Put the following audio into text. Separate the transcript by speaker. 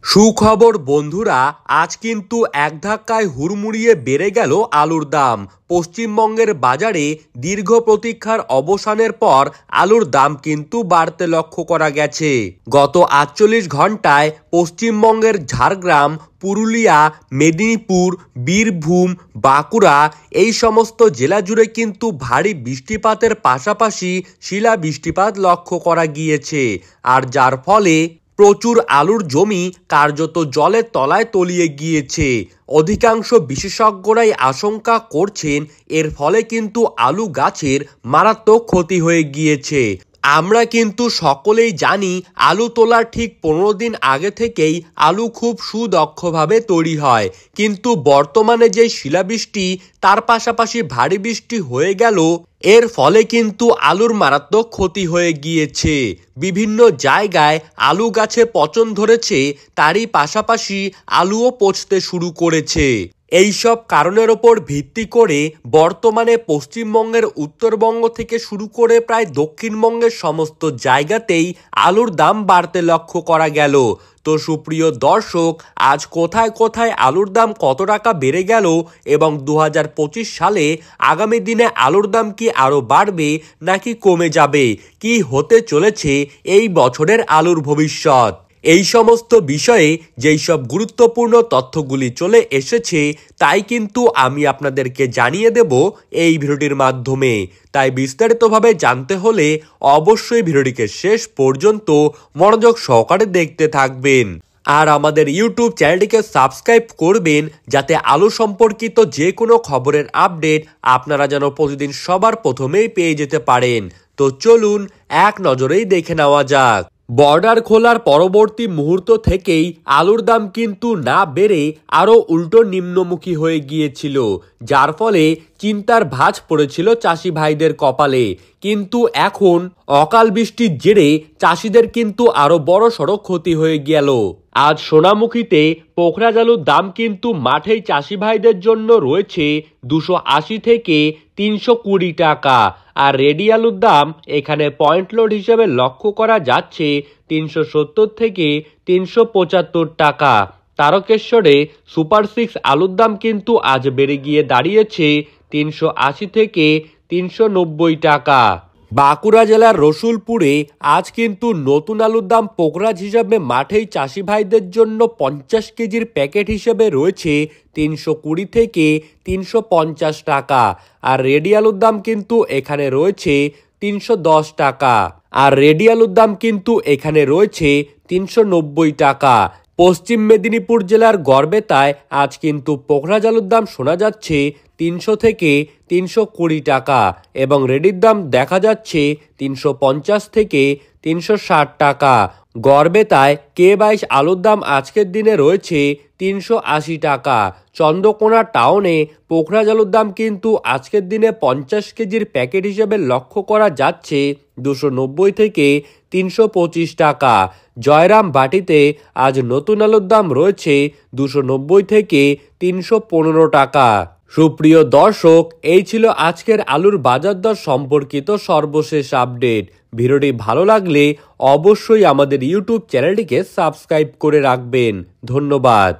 Speaker 1: সুখবর বন্ধুরা, আজ কিন্তু এক ধাক্কায় হুড়মুড়িয়ে বেড়ে গেল আলুর দাম। পশ্চিমবঙ্গের বাজারে দীর্ঘ প্রতীক্ষার অবসানের পর আলুর দাম কিন্তু বাড়তে লক্ষ্য করা গেছে। গত ৪৮ ঘন্টায় পশ্চিমবঙ্গের ঝাড়গ্রাম, পুরুলিয়া, মেদিনীপুর, বীরভূম, বাঁকুড়া এই সমস্ত জেলা জুড়ে কিন্তু ভারী বৃষ্টিপাতের পাশাপাশি শিলা বৃষ্টিপাত লক্ষ্য করা গিয়েছে, আর যার ফলে প্রচুর আলুর জমি কার্যত জলের তলায় তলিয়ে গিয়েছে। অধিকাংশ বিশেষজ্ঞরাই আশঙ্কা করছেন এর ফলে কিন্তু আলু গাছের মারাত্মক ক্ষতি হয়ে গিয়েছে। আমরা কিন্তু সকলেই জানি আলু তোলার ঠিক ১৫ দিন আগে থেকেই আলু খুব সুদক্ষভাবে তৈরি হয়, কিন্তু বর্তমানে যে শিলাবৃষ্টি তার পাশাপাশি ভারী বৃষ্টি হয়ে গেল, এর ফলে কিন্তু আলুর মারাত্মক ক্ষতি হয়ে গিয়েছে। বিভিন্ন জায়গায় আলু গাছে পচন ধরেছে, তারই পাশাপাশি আলুও পচতে শুরু করেছে। এইসব কারণের ওপর ভিত্তি করে বর্তমানে পশ্চিমবঙ্গের উত্তরবঙ্গ থেকে শুরু করে প্রায় দক্ষিণবঙ্গের সমস্ত জায়গাতেই আলুর দাম বাড়তে লক্ষ্য করা গেল। তো সুপ্রিয় দর্শক, আজ কোথায় কোথায় আলুর দাম কত টাকা বেড়ে গেল এবং ২০২৫ সালে আগামী দিনে আলুর দাম কি আরও বাড়বে নাকি কমে যাবে, কি হতে চলেছে এই বছরের আলুর ভবিষ্যৎ, এই সমস্ত বিষয়ে যেই সব গুরুত্বপূর্ণ তথ্যগুলি চলে এসেছে তাই কিন্তু আমি আপনাদেরকে জানিয়ে দেব এই ভিডিওটির মাধ্যমে। তাই বিস্তারিতভাবে জানতে হলে অবশ্যই ভিডিওটিকে শেষ পর্যন্ত মনোযোগ সহকারে দেখতে থাকবেন, আর আমাদের ইউটিউব চ্যানেলটিকে সাবস্ক্রাইব করবেন যাতে আলু সম্পর্কিত যে কোনো খবরের আপডেট আপনারা যেন প্রতিদিন সবার প্রথমেই পেয়ে যেতে পারেন। তো চলুন এক নজরেই দেখে নেওয়া যাক। বর্ডার খোলার পরবর্তী মুহূর্ত থেকেই আলুর দাম কিন্তু না বেড়ে আরও উল্টো নিম্নমুখী হয়ে গিয়েছিল, যার ফলে চিন্তার ভাঁজ পড়েছিল চাষি ভাইদের কপালে। কিন্তু এখন অকাল বৃষ্টির জেরে চাষিদের কিন্তু আরও বড়সড় ক্ষতি হয়ে গেল। আজ সোনামুখীতে পোখরাজ আলুর দাম কিন্তু মাঠেই চাষি ভাইদের জন্য রয়েছে ২৮০ থেকে ৩২০ টাকা, আর রেডি আলুর দাম এখানে পয়েন্ট লোড হিসেবে লক্ষ্য করা যাচ্ছে ৩৭০ থেকে ৩৭৫ টাকা। তারকেশ্বরে সুপার 6 আলুর দাম কিন্তু আজ বেড়ে গিয়ে দাঁড়িয়েছে ৩৮০ থেকে ৩৯০ টাকা। বাঁকুড়া জেলার রসুলপুরে আজ কিন্তু নতুন আলুর দাম পোখরাজ হিসাবে মাঠেই চাষি ভাইদের জন্য ৫০ কেজির প্যাকেট হিসেবে রয়েছে ৩২০ থেকে ৩৫০ টাকা, আর রেডি আলুর দাম কিন্তু এখানে রয়েছে ৩১০ টাকা, আর রেডি আলুর দাম কিন্তু এখানে রয়েছে ৩৯০ টাকা। পশ্চিম মেদিনীপুর জেলার গড়বেতায় আজ কিন্তু পোখরাজ আলুর দাম শোনা যাচ্ছে ৩০০ থেকে ৩২০ টাকা এবং রেডির দাম দেখা যাচ্ছে ৩৫০ থেকে ৩৬০ টাকা। গড়বেতায় K22 আলুর দাম আজকের দিনে রয়েছে ৩৮০ টাকা। চন্দ্রকোনা টাউনে পোখরাজ আলুর দাম কিন্তু আজকের দিনে ৫০ কেজির প্যাকেট হিসেবে লক্ষ্য করা যাচ্ছে ২৯০ থেকে ৩২৫ টাকা। জয়রাম বাটিতে আজ নতুন আলুর দাম রয়েছে ২৯০ থেকে ৩১৫ টাকা। সুপ্রিয় দর্শক, এই ছিল আজকের আলুর বাজার দর সম্পর্কিত সর্বশেষ আপডেট। ভিডিওটি ভালো লাগলে অবশ্যই আমাদের ইউটিউব চ্যানেলটিকে সাবস্ক্রাইব করে রাখবেন। ধন্যবাদ।